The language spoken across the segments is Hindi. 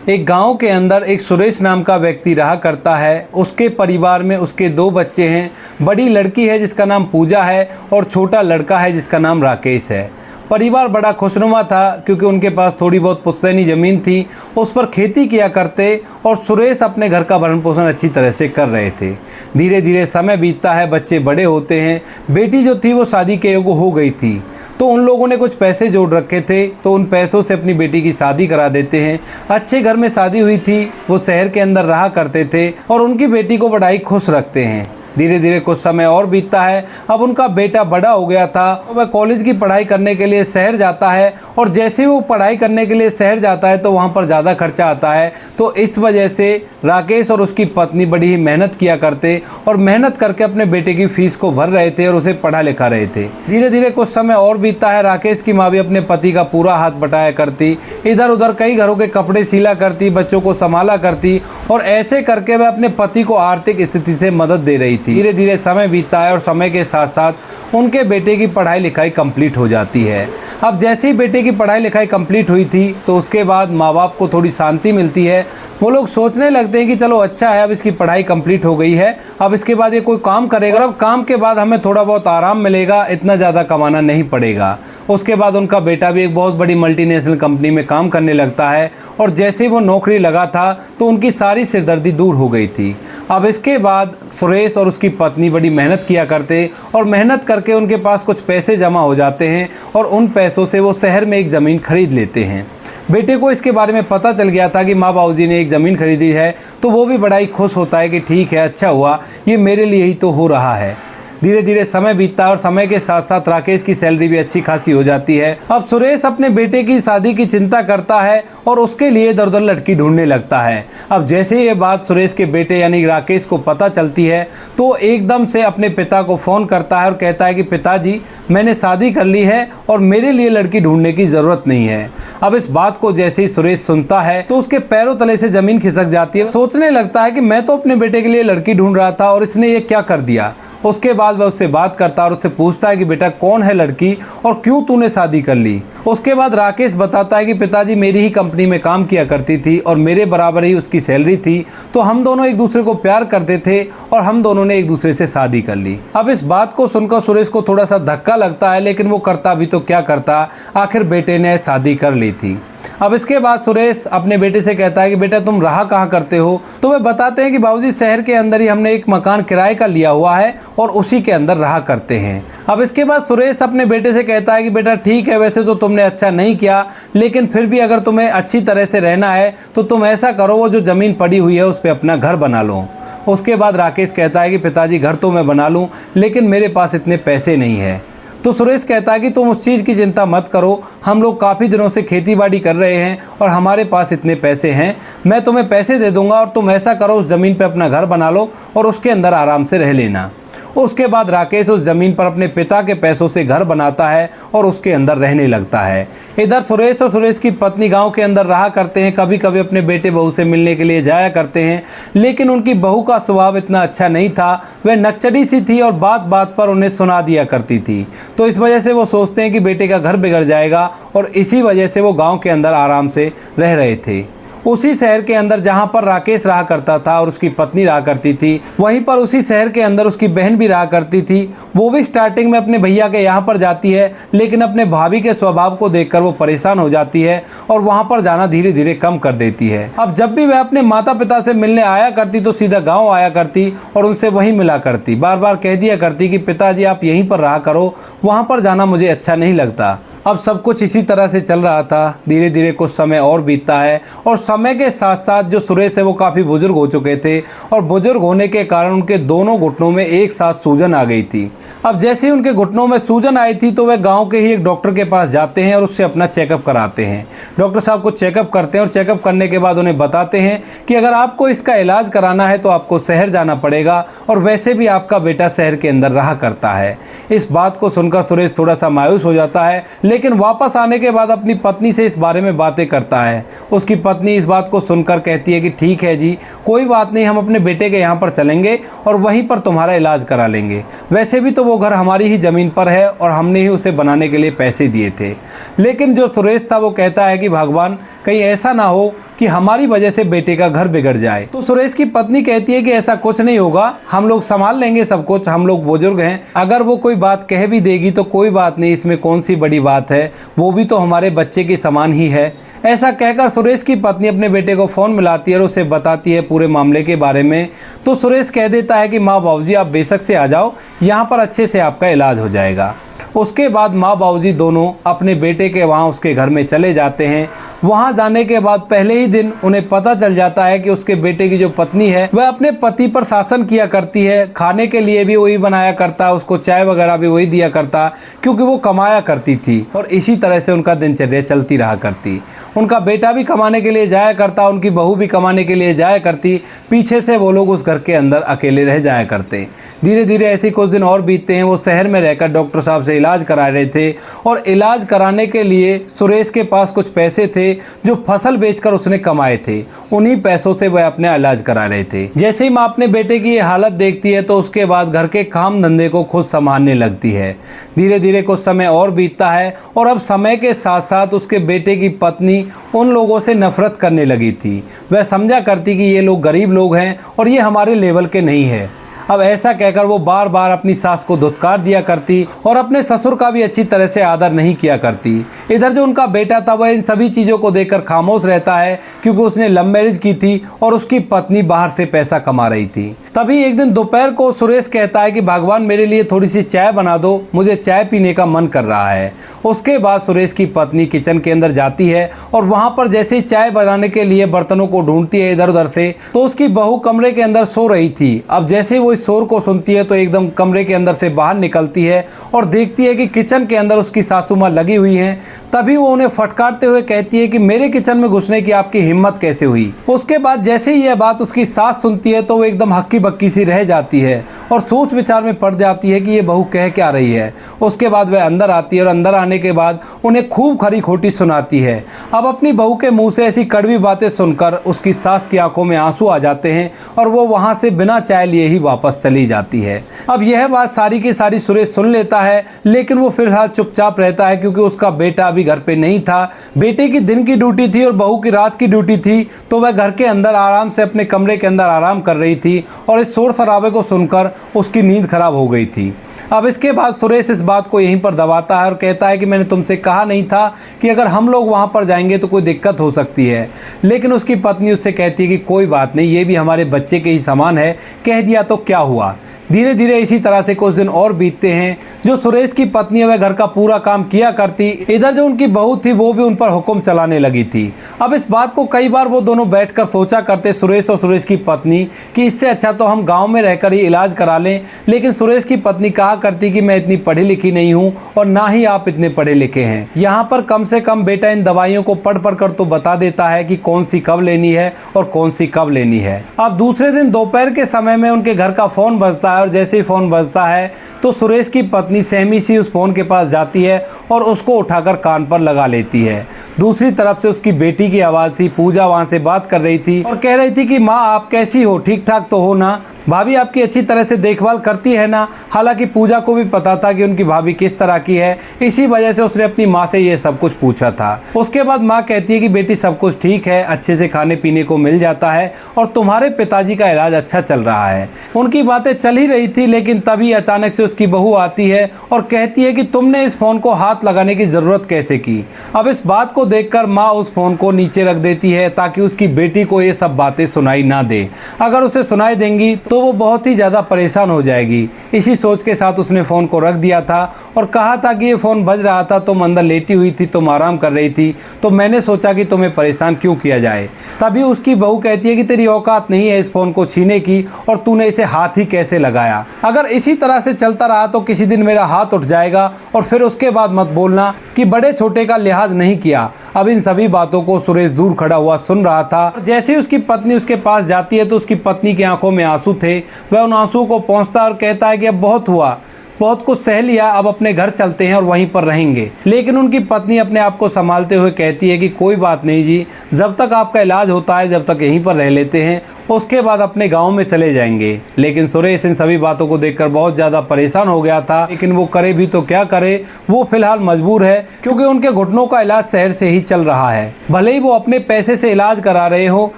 एक गांव के अंदर एक सुरेश नाम का व्यक्ति रहा करता है। उसके परिवार में उसके 2 बच्चे हैं। बड़ी लड़की है जिसका नाम पूजा है और छोटा लड़का है जिसका नाम राकेश है। परिवार बड़ा खुशनुमा था क्योंकि उनके पास थोड़ी बहुत पुश्तैनी ज़मीन थी, उस पर खेती किया करते और सुरेश अपने घर का भरण पोषण अच्छी तरह से कर रहे थे। धीरे धीरे समय बीतता है, बच्चे बड़े होते हैं। बेटी जो थी वो शादी के योग्य हो गई थी, तो उन लोगों ने कुछ पैसे जोड़ रखे थे, तो उन पैसों से अपनी बेटी की शादी करा देते हैं। अच्छे घर में शादी हुई थी, वो शहर के अंदर रहा करते थे और उनकी बेटी को बड़ा ही खुश रखते हैं। धीरे धीरे कुछ समय और बीतता है। अब उनका बेटा बड़ा हो गया था, वह कॉलेज की पढ़ाई करने के लिए शहर जाता है और जैसे ही वो पढ़ाई करने के लिए शहर जाता है तो वहाँ पर ज़्यादा खर्चा आता है। तो इस वजह से राकेश और उसकी पत्नी बड़ी ही मेहनत किया करते और मेहनत करके अपने बेटे की फीस को भर रहे थे और उसे पढ़ा लिखा रहे थे। धीरे धीरे कुछ समय और बीतता है। राकेश की माँ भी अपने पति का पूरा हाथ बटाया करती, इधर उधर कई घरों के कपड़े सिला करती, बच्चों को संभाला करती और ऐसे करके वह अपने पति को आर्थिक स्थिति से मदद दे रही थी। धीरे धीरे समय बीतता है और समय के साथ साथ उनके बेटे की पढ़ाई लिखाई कंप्लीट हो जाती है। अब जैसे ही बेटे की पढ़ाई लिखाई कंप्लीट हुई थी तो उसके बाद माँ बाप को थोड़ी शांति मिलती है। वो लोग सोचने लगते हैं कि चलो अच्छा है, अब इसकी पढ़ाई कंप्लीट हो गई है, अब इसके बाद ये कोई काम करेगा, अब काम के बाद हमें थोड़ा बहुत आराम मिलेगा, इतना ज़्यादा कमाना नहीं पड़ेगा। उसके बाद उनका बेटा भी एक बहुत बड़ी मल्टीनेशनल कंपनी में काम करने लगता है और जैसे ही वो नौकरी लगा था तो उनकी सारी सिरदर्दी दूर हो गई थी। अब इसके बाद सुरेश और उसकी पत्नी बड़ी मेहनत किया करते और मेहनत करके उनके पास कुछ पैसे जमा हो जाते हैं और उन पैसों से वो शहर में एक ज़मीन खरीद लेते हैं। बेटे को इसके बारे में पता चल गया था कि माँ बाबूजी ने एक ज़मीन खरीदी है, तो वो भी बड़ा ही खुश होता है कि ठीक है, अच्छा हुआ, ये मेरे लिए ही तो हो रहा है। धीरे धीरे समय बीतता है और समय के साथ साथ राकेश की सैलरी भी अच्छी खासी हो जाती है। अब सुरेश अपने बेटे की शादी की चिंता करता है और उसके लिए इधर उधर लड़की ढूंढने लगता है। अब जैसे ये बात सुरेश के बेटे यानी राकेश को पता चलती है तो एकदम से अपने पिता को फ़ोन करता है और कहता है कि पिताजी, मैंने शादी कर ली है और मेरे लिए लड़की ढूंढने की ज़रूरत नहीं है। अब इस बात को जैसे ही सुरेश सुनता है तो उसके पैरों तले से ज़मीन खिसक जाती है। सोचने लगता है कि मैं तो अपने बेटे के लिए लड़की ढूंढ रहा था और इसने ये क्या कर दिया। उसके बाद वह उससे बात करता है और उससे पूछता है कि बेटा कौन है लड़की और क्यों तूने शादी कर ली। उसके बाद राकेश बताता है कि पिताजी मेरी ही कंपनी में काम किया करती थी और मेरे बराबर ही उसकी सैलरी थी, तो हम दोनों एक दूसरे को प्यार करते थे और हम दोनों ने एक दूसरे से शादी कर ली। अब इस बात को सुनकर सुरेश को थोड़ा सा धक्का लगता है, लेकिन वो करता भी तो क्या करता, आखिर बेटे ने शादी कर ली थी। अब इसके बाद सुरेश अपने बेटे से कहता है कि बेटा तुम रहा कहाँ करते हो। तो वे बताते हैं कि बाबूजी शहर के अंदर ही हमने एक मकान किराए का लिया हुआ है और उसी के अंदर रहा करते हैं। अब इसके बाद सुरेश अपने बेटे से कहता है कि बेटा ठीक है, वैसे तो तुमने अच्छा नहीं किया, लेकिन फिर भी अगर तुम्हें अच्छी तरह से रहना है तो तुम ऐसा करो, वो जो ज़मीन पड़ी हुई है उस पर अपना घर बना लो। उसके बाद राकेश कहता है कि पिताजी घर तो मैं बना लूँ, लेकिन मेरे पास इतने पैसे नहीं है। तो सुरेश कहता है कि तुम उस चीज़ की चिंता मत करो, हम लोग काफ़ी दिनों से खेती बाड़ी कर रहे हैं और हमारे पास इतने पैसे हैं, मैं तुम्हें पैसे दे दूंगा और तुम ऐसा करो उस ज़मीन पे अपना घर बना लो और उसके अंदर आराम से रह लेना। उसके बाद राकेश उस ज़मीन पर अपने पिता के पैसों से घर बनाता है और उसके अंदर रहने लगता है। इधर सुरेश और सुरेश की पत्नी गांव के अंदर रहा करते हैं, कभी कभी अपने बेटे बहू से मिलने के लिए जाया करते हैं, लेकिन उनकी बहू का स्वभाव इतना अच्छा नहीं था, वह नकचड़ी सी थी और बात बात पर उन्हें सुना दिया करती थी। तो इस वजह से वो सोचते हैं कि बेटे का घर बिगड़ जाएगा और इसी वजह से वो गाँव के अंदर आराम से रह रहे थे। उसी शहर के अंदर जहां पर राकेश रहा करता था और उसकी पत्नी रहा करती थी, वहीं पर उसी शहर के अंदर उसकी बहन भी रहा करती थी। वो भी स्टार्टिंग में अपने भैया के यहाँ पर जाती है, लेकिन अपने भाभी के स्वभाव को देखकर वो परेशान हो जाती है और वहाँ पर जाना धीरे धीरे कम कर देती है। अब जब भी वह अपने माता पिता से मिलने आया करती तो सीधा गाँव आया करती और उनसे वहीं मिला करती। बार बार कह दिया करती कि पिताजी आप यहीं पर रहा करो, वहाँ पर जाना मुझे अच्छा नहीं लगता। अब सब कुछ इसी तरह से चल रहा था। धीरे धीरे कुछ समय और बीतता है और समय के साथ साथ जो सुरेश है वो काफ़ी बुजुर्ग हो चुके थे और बुजुर्ग होने के कारण उनके दोनों घुटनों में एक साथ सूजन आ गई थी। अब जैसे ही उनके घुटनों में सूजन आई थी तो वह गांव के ही एक डॉक्टर के पास जाते हैं और उससे अपना चेकअप कराते हैं। डॉक्टर साहब को चेकअप करते हैं और चेकअप करने के बाद उन्हें बताते हैं कि अगर आपको इसका इलाज कराना है तो आपको शहर जाना पड़ेगा और वैसे भी आपका बेटा शहर के अंदर रहा करता है। इस बात को सुनकर सुरेश थोड़ा सा मायूस हो जाता है, लेकिन वापस आने के बाद अपनी पत्नी से इस बारे में बातें करता है। उसकी पत्नी इस बात को सुनकर कहती है कि ठीक है जी, कोई बात नहीं, हम अपने बेटे के यहाँ पर चलेंगे और वहीं पर तुम्हारा इलाज करा लेंगे। वैसे भी तो वो घर हमारी ही ज़मीन पर है और हमने ही उसे बनाने के लिए पैसे दिए थे। लेकिन जो सुरेश था वो कहता है कि भगवान, कहीं ऐसा ना हो कि हमारी वजह से बेटे का घर बिगड़ जाए। तो सुरेश की पत्नी कहती है कि ऐसा कुछ नहीं होगा, हम लोग संभाल लेंगे सब कुछ, हम लोग बुजुर्ग हैं, अगर वो कोई बात कह भी देगी तो कोई बात नहीं, इसमें कौन सी बड़ी बात है, वो भी तो हमारे बच्चे के समान ही है। ऐसा कहकर सुरेश की पत्नी अपने बेटे को फ़ोन मिलाती है और उसे बताती है पूरे मामले के बारे में। तो सुरेश कह देता है कि माँ बाबूजी आप बेशक से आ जाओ, यहाँ पर अच्छे से आपका इलाज हो जाएगा। उसके बाद माँ बाबूजी दोनों अपने बेटे के वहाँ उसके घर में चले जाते हैं। वहाँ जाने के बाद पहले ही दिन उन्हें पता चल जाता है कि उसके बेटे की जो पत्नी है वह अपने पति पर शासन किया करती है। खाने के लिए भी वही बनाया करता, उसको चाय वगैरह भी वही दिया करता, क्योंकि वो कमाया करती थी और इसी तरह से उनका दिनचर्या चलती रहा करती। उनका बेटा भी कमाने के लिए जाया करता, उनकी बहू भी कमाने के लिए जाया करती, पीछे से वो लोग उस घर के अंदर अकेले रह जाया करते। धीरे धीरे ऐसे कुछ दिन और बीतते हैं। वो शहर में रहकर डॉक्टर साहब से इलाज करा रहे थे और इलाज कराने के लिए सुरेश के पास कुछ पैसे थे जो फसल बेचकर उसने कमाए थे। उन्हीं पैसों से वह अपने इलाज करा रहे थे। जैसे ही माँ अपने बेटे की ये हालत देखती है तो उसके बाद घर के काम धंधे को खुद संभालने लगती है। धीरे धीरे कुछ समय और बीतता है और अब समय के साथ साथ उसके बेटे की पत्नी उन लोगों से नफरत करने लगी थी। वह समझा करती कि ये लोग गरीब लोग हैं और ये हमारे लेवल के नहीं है। अब ऐसा कहकर वो बार बार अपनी सास को धुतकार दिया करती और अपने ससुर का भी अच्छी तरह से आदर नहीं किया करती। इधर जो उनका बेटा था वह इन सभी चीज़ों को देखकर खामोश रहता है, क्योंकि उसने लव मैरिज की थी और उसकी पत्नी बाहर से पैसा कमा रही थी। तभी एक दिन दोपहर को सुरेश कहता है कि भगवान मेरे लिए थोड़ी सी चाय बना दो, मुझे चाय पीने का मन कर रहा है। उसके बाद सुरेश की पत्नी किचन के अंदर जाती है और वहाँ पर जैसे ही चाय बनाने के लिए बर्तनों को ढूंढती है इधर उधर से, तो उसकी बहू कमरे के अंदर सो रही थी। अब जैसे ही वो इस शोर को सुनती है तो एकदम कमरे के अंदर से बाहर निकलती है और देखती है कि किचन के अंदर उसकी सासू माँ लगी हुई हैं। तभी वो उन्हें फटकारते हुए कहती है कि मेरे किचन में घुसने की आपकी हिम्मत कैसे हुई। उसके बाद जैसे ही यह बात उसकी सास सुनती है तो वो एकदम हक्की बक्की सी रह जाती है और सोच विचार में पड़ जाती है कि ये बहू कह क्या रही है। उसके बाद वह अंदर आती है और अंदर आने के बाद उन्हें खूब खरी खोटी सुनाती है। अब अपनी बहू के मुंह से ऐसी कड़वी बातें सुनकर उसकी सास की आंखों में आंसू आ जाते हैं और वो वहां से बिना चाय लिए ही वापस चली जाती है। अब यह बात सारी की सारी सुरेश सुन लेता है, लेकिन वो फिलहाल चुपचाप रहता है, क्योंकि उसका बेटा अभी घर पे नहीं था। बेटे की दिन की ड्यूटी थी और बहू की रात की ड्यूटी थी, तो वह घर के अंदर आराम से अपने कमरे के अंदर आराम कर रही थी और इस शोर शराबे को सुनकर उसकी नींद खराब हो गई थी। अब इसके बाद सुरेश इस बात को यहीं पर दबाता है और कहता है कि मैंने तुमसे कहा नहीं था कि अगर हम लोग वहां पर जाएंगे तो कोई दिक्कत हो सकती है। लेकिन उसकी पत्नी उससे कहती है कि कोई बात नहीं, ये भी हमारे बच्चे के ही समान है, कह दिया तो क्या हुआ। धीरे धीरे इसी तरह से कुछ दिन और बीतते हैं। जो सुरेश की पत्नी है वह घर का पूरा काम किया करती, इधर जो उनकी बहू थी वो भी उन पर हुक्म चलाने लगी थी। अब इस बात को कई बार वो दोनों बैठकर सोचा करते, सुरेश और सुरेश की पत्नी, कि इससे अच्छा तो हम गांव में रहकर ही इलाज करा लें। लेकिन सुरेश की पत्नी कहा करती कि मैं इतनी पढ़ी लिखी नहीं हूँ और ना ही आप इतने पढ़े लिखे हैं। यहाँ पर कम से कम बेटा इन दवाइयों को पढ़ पढ़ कर तो बता देता है कि कौन सी कब लेनी है और कौन सी कब लेनी है। अब दूसरे दिन दोपहर के समय में उनके घर का फोन बजता है और जैसे ही फोन बजता है तो सुरेश की पत्नी सहमी सी उस फोन के पास जाती है और उसको उठाकर कान पर लगा लेती है। दूसरी तरफ से उसकी बेटी की आवाज़ थी। पूजा वहाँ से बात कर रही थी और कह रही थी कि माँ आप कैसी हो, ठीक ठाक तो हो ना, भाभी आपकी अच्छी तरह से देखभाल करती है ना। हालांकि पूजा को भी पता था कि उनकी भाभी किस तरह की है, इसी वजह से उसने अपनी माँ से ये सब कुछ पूछा था। उसके बाद माँ कहती है कि बेटी सब कुछ ठीक है, अच्छे से खाने पीने को मिल जाता है और तुम्हारे पिताजी का इलाज अच्छा चल रहा है। उनकी बातें चल ही रही थी, लेकिन तभी अचानक से उसकी बहू आती है और कहती है कि तुमने इस फोन को हाथ लगाने की जरूरत कैसे की। अब इस बात को देखकर माँ उस फोन को नीचे रख देती है ताकि उसकी बेटी को ये सब बातें सुनाई ना दे। अगर उसे सुनाई देंगी तो वो बहुत ही ज़्यादा परेशान हो जाएगी। इसी सोच के साथ उसने फ़ोन को रख दिया था और कहा था कि ये फ़ोन बज रहा था, तुम अंदर लेटी हुई थी, तुम आराम कर रही थी, तो मैंने सोचा कि तुम्हें परेशान क्यों किया जाए। तभी उसकी बहू कहती है कि तेरी औकात नहीं है इस फ़ोन को छीने की और तूने इसे हाथ ही कैसे लगाया। अगर इसी तरह से चलता रहा तो किसी दिन मेरा हाथ उठ जाएगा और फिर उसके बाद मत बोलना कि बड़े छोटे का लिहाज नहीं किया। अब इन सभी बातों को सुरेश दूर खड़ा हुआ सुन रहा था। जैसे ही उसकी पत्नी उसके पास जाती है तो उसकी पत्नी की आंखों में आंसू थे। वह उन आंसुओं को पहुंचता और कहता है कि अब बहुत हुआ, बहुत कुछ सह लिया, अब अपने घर चलते हैं और वहीं पर रहेंगे। लेकिन उनकी पत्नी अपने आप को संभालते हुए कहती है कि कोई बात नहीं जी, जब तक आपका इलाज होता है जब तक यहीं पर रह लेते हैं, उसके बाद अपने गांव में चले जाएंगे। लेकिन सुरेश इन सभी बातों को देखकर बहुत ज़्यादा परेशान हो गया था, लेकिन वो करे भी तो क्या करे, वो फिलहाल मजबूर है क्योंकि उनके घुटनों का इलाज शहर से ही चल रहा है। भले ही वो अपने पैसे से इलाज करा रहे हो,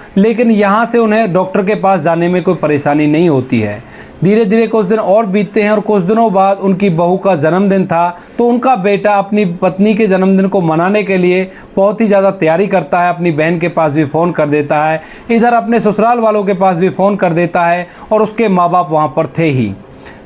लेकिन यहाँ से उन्हें डॉक्टर के पास जाने में कोई परेशानी नहीं होती है। धीरे धीरे कुछ दिन और बीतते हैं और कुछ दिनों बाद उनकी बहू का जन्मदिन था, तो उनका बेटा अपनी पत्नी के जन्मदिन को मनाने के लिए बहुत ही ज़्यादा तैयारी करता है। अपनी बहन के पास भी फ़ोन कर देता है, इधर अपने ससुराल वालों के पास भी फ़ोन कर देता है, और उसके माँ बाप वहाँ पर थे ही।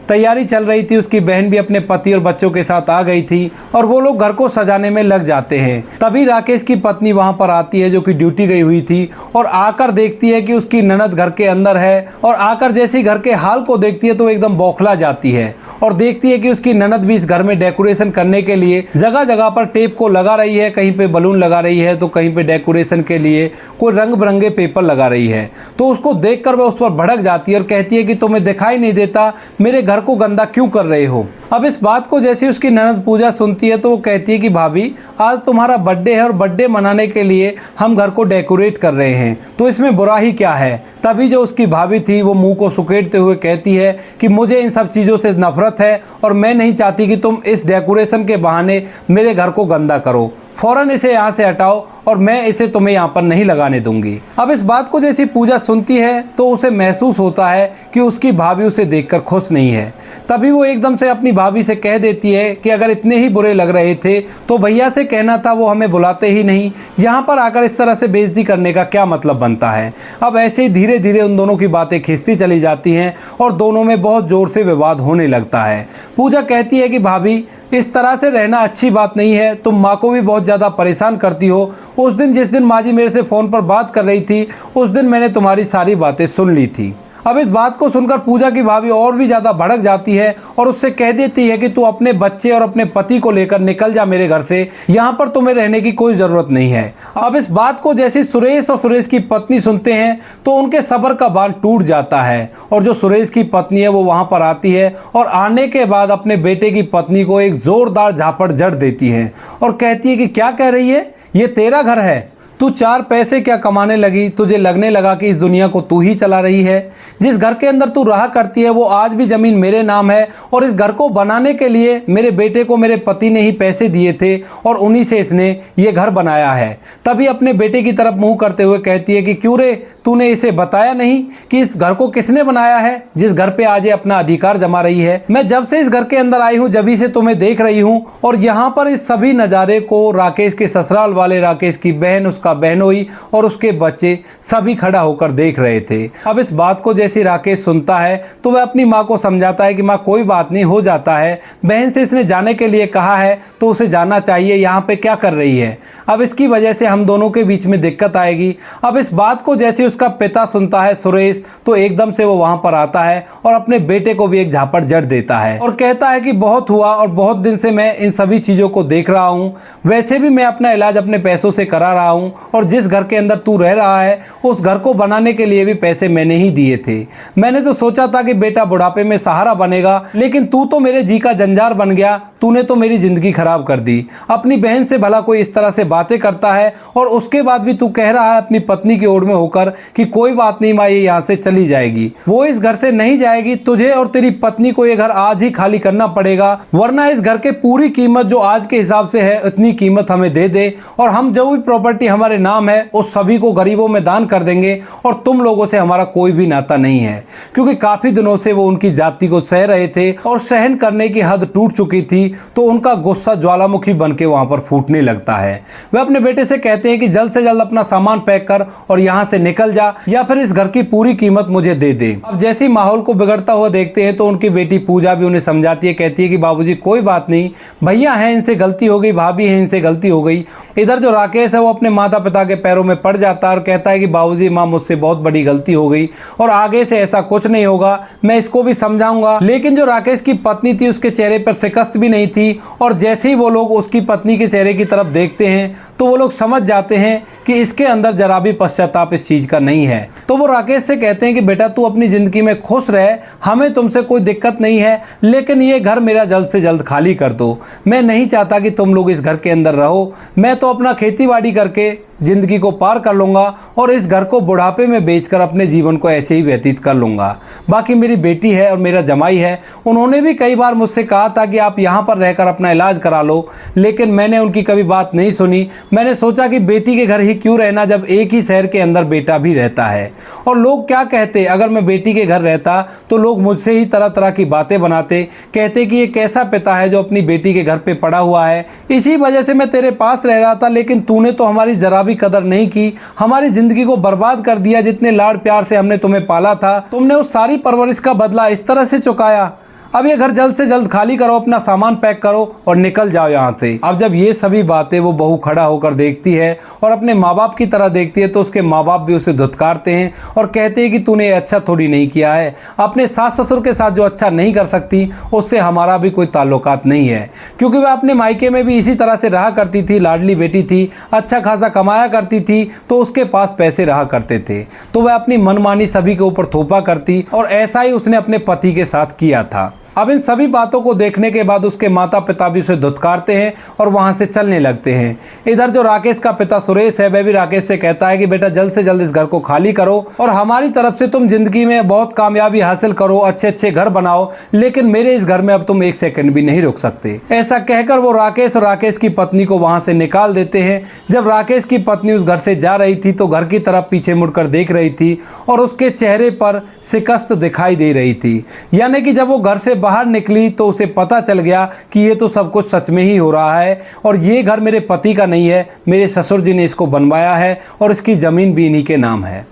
तैयारी चल रही थी, उसकी बहन भी अपने पति और बच्चों के साथ आ गई थी और वो लोग घर को सजाने में लग जाते हैं। तभी राकेश की पत्नी वहां पर आती है जो कि ड्यूटी गई हुई थी, और आकर देखती है कि उसकी ननद घर के अंदर है, और आकर जैसे ही घर के हाल को देखती है तो एकदम बौखला जाती है और देखती है कि उसकी ननद भी इस घर में डेकोरेशन करने के लिए जगह जगह पर टेप को लगा रही है। कहीं पे बलून लगा रही है तो कहीं पे डेकोरेशन के लिए कोई रंग बिरंगे पेपर लगा रही है। तो उसको देखकर वह उस पर भड़क जाती है और कहती है कि तुम्हें दिखाई नहीं देता, मेरे घर को गंदा क्यों कर रहे हो। अब इस बात को जैसे उसकी ननद पूजा सुनती है तो वो कहती है कि भाभी, आज तुम्हारा बर्थडे है और बर्थडे मनाने के लिए हम घर को डेकोरेट कर रहे हैं, तो इसमें बुरा ही क्या है। तभी जो उसकी भाभी थी वो मुंह को सुकेड़ते हुए कहती है कि मुझे इन सब चीज़ों से नफरत है और मैं नहीं चाहती कि तुम इस डेकोरेशन के बहाने मेरे घर को गंदा करो। फौरन इसे यहाँ से हटाओ और मैं इसे तुम्हें यहाँ पर नहीं लगाने दूंगी। अब इस बात को जैसी पूजा सुनती है तो उसे महसूस होता है कि उसकी भाभी उसे देखकर खुश नहीं है। तभी वो एकदम से अपनी भाभी से कह देती है कि अगर इतने ही बुरे लग रहे थे तो भैया से कहना था, वो हमें बुलाते ही नहीं, यहाँ पर आकर इस तरह से बेइज्जती करने का क्या मतलब बनता है। अब ऐसे ही धीरे धीरे उन दोनों की बातें खिंचती चली जाती हैं और दोनों में बहुत ज़ोर से विवाद होने लगता है। पूजा कहती है कि भाभी, इस तरह से रहना अच्छी बात नहीं है, तुम माँ को भी बहुत ज़्यादा परेशान करती हो। उस दिन जिस दिन माँ जी मेरे से फ़ोन पर बात कर रही थी, उस दिन मैंने तुम्हारी सारी बातें सुन ली थी। अब इस बात को सुनकर पूजा की भाभी और भी ज़्यादा भड़क जाती है और उससे कह देती है कि तू अपने बच्चे और अपने पति को लेकर निकल जा मेरे घर से, यहाँ पर तुम्हें रहने की कोई ज़रूरत नहीं है। अब इस बात को जैसे सुरेश और सुरेश की पत्नी सुनते हैं तो उनके सब्र का बांध टूट जाता है, और जो सुरेश की पत्नी है वो वहाँ पर आती है और आने के बाद अपने बेटे की पत्नी को एक ज़ोरदार झापड़ जड़ देती है और कहती है कि क्या कह रही है, ये तेरा घर है, तू चार पैसे क्या कमाने लगी, तुझे लगने लगा कि इस दुनिया को तू ही चला रही है। जिस घर के अंदर तू रहा करती है वो आज भी ज़मीन मेरे नाम है, और इस घर को बनाने के लिए मेरे बेटे को मेरे पति ने ही पैसे दिए थे और उन्हीं से इसने ये घर बनाया है। तभी अपने बेटे की तरफ मुंह करते हुए कहती है कि क्यों रे, तूने इसे बताया नहीं कि इस घर को किसने बनाया है, जिस घर पे आज ये अपना अधिकार जमा रही है। मैं जब से इस घर के अंदर आई हूँ जभी से तुम्हें देख रही हूँ, और यहाँ पर इस सभी नज़ारे को राकेश के ससुराल वाले, राकेश की बहन, उसका बहनोई और उसके बच्चे सभी खड़ा होकर देख रहे थे। अब इस बात को जैसे राकेश सुनता है तो वह अपनी माँ को समझाता है कि माँ कोई बात नहीं, हो जाता है, बहन से इसने जाने के लिए कहा है तो उसे जाना चाहिए, यहाँ पे क्या कर रही है, अब इसकी वजह से हम दोनों के बीच में दिक्कत आएगी। अब इस बात को जैसे उसका पिता सुनता है सुरेश, तो एकदम से वो वहां पर आता है और अपने बेटे को भी एक झापड़ जड़ देता है और कहता है कि बहुत हुआ और बहुत दिन से मैं इन सभी चीजों को देख रहा हूँ, वैसे भी मैं अपना इलाज अपने पैसों से करा रहा हूँ, और जिस घर के अंदर तू रह रहा है उस घर को बनाने के लिए भी पैसे मैंने ही दिए थे। मैंने तो सोचा था कि बेटा बुढ़ापे में सहारा बनेगा, लेकिन तू तो मेरे जी का जंजार बन गया, तूने तो मेरी जिंदगी खराब कर दी। अपनी बहन से भला कोई इस तरह से बातें करता है और उसके बाद भी तू कह रहा है अपनी पत्नी की ओर में होकर कि कोई बात नहीं माँ, ये यहाँ से चली जाएगी। वो इस घर से नहीं जाएगी, तुझे और तेरी पत्नी को ये घर आज ही खाली करना पड़ेगा, वरना इस घर के पूरी कीमत जो आज के हिसाब से है उतनी कीमत हमें दे दे, और हम जो भी प्रॉपर्टी हमारे नाम है उस सभी को गरीबों में दान कर देंगे, और तुम लोगों से हमारा कोई भी नाता नहीं है। क्योंकि काफी दिनों से वो उनकी जाति को सह रहे थे और सहन करने की हद टूट चुकी थी, तो उनका गुस्सा ज्वालामुखी बन के वहां पर फूटने लगता है। वे अपने बेटे से कहते हैं कि जल्द से जल्द अपना सामान पैक कर और यहाँ से निकल जा, या फिर इस घर की पूरी कीमत मुझे दे दे। अब जैसे ही माहौल को बिगड़ता हुआ देखते हैं तो उनकी बेटी पूजा भी उन्हें समझाती है, कहती है कि बाबूजी कोई बात नहीं, भैया हैं इनसे गलती हो गई, भाभी हैं इनसे गलती हो गई। इधर जो राकेश है वो अपने माता पिता के पैरों में पड़ जाता है और कहता है कि बाबूजी माँ मुझसे बहुत बड़ी गलती हो गई और आगे से ऐसा कुछ नहीं होगा, मैं इसको भी समझाऊंगा। लेकिन जो राकेश की पत्नी थी उसके चेहरे पर शिकस्त भी नहीं थी, और जैसे ही वो लोग उसकी पत्नी के चेहरे की तरफ देखते हैं तो वो लोग समझ जाते हैं कि इसके अंदर जरा भी पश्चाताप इस चीज का नहीं है। तो तो वो राकेश से कहते हैं कि बेटा तू अपनी ज़िंदगी में खुश रह, हमें तुमसे कोई दिक्कत नहीं है, लेकिन ये घर मेरा जल्द से जल्द खाली कर दो। मैं नहीं चाहता कि तुम लोग इस घर के अंदर रहो। मैं तो अपना खेती बाड़ी करके ज़िंदगी को पार कर लूँगा और इस घर को बुढ़ापे में बेचकर अपने जीवन को ऐसे ही व्यतीत कर लूँगा। बाकी मेरी बेटी है और मेरा जमाई है, उन्होंने भी कई बार मुझसे कहा था कि आप यहाँ पर रहकर अपना इलाज करा लो, लेकिन मैंने उनकी कभी बात नहीं सुनी। मैंने सोचा कि बेटी के घर ही क्यों रहना जब एक ही शहर के अंदर बेटा भी रहता है। और लोग क्या कहते, अगर मैं बेटी के घर रहता तो लोग मुझसे ही तरह तरह की बातें बनाते, कहते कि ये कैसा पिता है जो अपनी बेटी के घर पे पड़ा हुआ है। इसी वजह से मैं तेरे पास रह रहा था, लेकिन तूने तो हमारी जरा कदर नहीं की, हमारी जिंदगी को बर्बाद कर दिया। जितने लाड प्यार से हमने तुम्हें पाला था, तुमने उस सारी परवरिश का बदला इस तरह से चुकाया। अब ये घर जल्द से जल्द खाली करो, अपना सामान पैक करो और निकल जाओ यहाँ से। अब जब ये सभी बातें वो बहू खड़ा होकर देखती है और अपने माँ बाप की तरह देखती है, तो उसके माँ बाप भी उसे धुतकारते हैं और कहते हैं कि तूने अच्छा थोड़ी नहीं किया है। अपने सास ससुर के साथ जो अच्छा नहीं कर सकती, उससे हमारा भी कोई ताल्लुकात नहीं है, क्योंकि वह अपने मायके में भी इसी तरह से रहा करती थी। लाडली बेटी थी, अच्छा खासा कमाया करती थी, तो उसके पास पैसे रहा करते थे, तो वह अपनी मनमानी सभी के ऊपर थोपा करती और ऐसा ही उसने अपने पति के साथ किया था। अब इन सभी बातों को देखने के बाद उसके माता पिता भी उसे धुतकारते हैं और वहां से चलने लगते हैं। इधर जो राकेश का पिता सुरेश है, वह भी राकेश से कहता है कि बेटा जल्द से जल्द इस घर को खाली करो और हमारी तरफ से तुम जिंदगी में बहुत कामयाबी हासिल करो, अच्छे अच्छे घर बनाओ, लेकिन मेरे इस घर में अब तुम एक सेकंड भी नहीं रुक सकते। ऐसा कहकर वो राकेश और राकेश की पत्नी को वहां से निकाल देते हैं। जब राकेश की पत्नी उस घर से जा रही थी तो घर की तरफ पीछे मुड़कर देख रही थी और उसके चेहरे पर शिकस्त दिखाई दे रही थी। यानी कि जब वो घर से बाहर निकली तो उसे पता चल गया कि ये तो सब कुछ सच में ही हो रहा है और ये घर मेरे पति का नहीं है, मेरे ससुर जी ने इसको बनवाया है और इसकी ज़मीन भी इन्हीं के नाम है।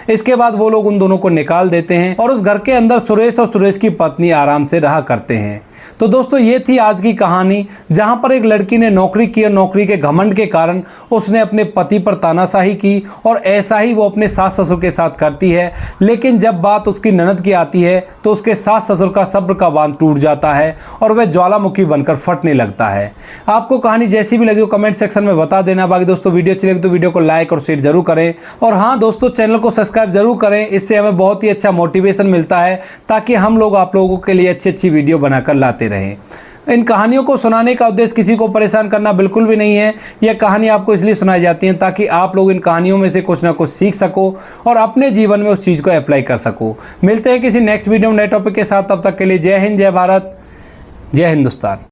इसके बाद वो लोग उन दोनों को निकाल देते हैं और उस घर के अंदर सुरेश और सुरेश की पत्नी आराम से रहा करते हैं। तो दोस्तों ये थी आज की कहानी, जहां पर एक लड़की ने नौकरी की और नौकरी के घमंड के कारण उसने अपने पति पर तानाशाही की और ऐसा ही वो अपने सास ससुर के साथ करती है। लेकिन जब बात उसकी ननद की आती है तो उसके सास ससुर का सब्र का बांध टूट जाता है और वह ज्वालामुखी बनकर फटने लगता है। आपको कहानी जैसी भी लगी हो कमेंट सेक्शन में बता देना। बाकी दोस्तों वीडियो अच्छी लगी तो वीडियो को लाइक और शेयर जरूर करें और हाँ दोस्तों चैनल को सब्सक्राइब जरूर करें, इससे हमें बहुत ही अच्छा मोटिवेशन मिलता है ताकि हम लोग आप लोगों के लिए अच्छी अच्छी वीडियो बनाकर लाते रहें। इन कहानियों को सुनाने का उद्देश्य किसी को परेशान करना बिल्कुल भी नहीं है। यह कहानी आपको इसलिए सुनाई जाती है ताकि आप लोग इन कहानियों में से कुछ ना कुछ सीख सको और अपने जीवन में उस चीज़ को अप्लाई कर सको। मिलते हैं किसी नेक्स्ट वीडियो में नए टॉपिक के साथ, तब तक के लिए जय हिंद, जय भारत, जय हिंदुस्तान।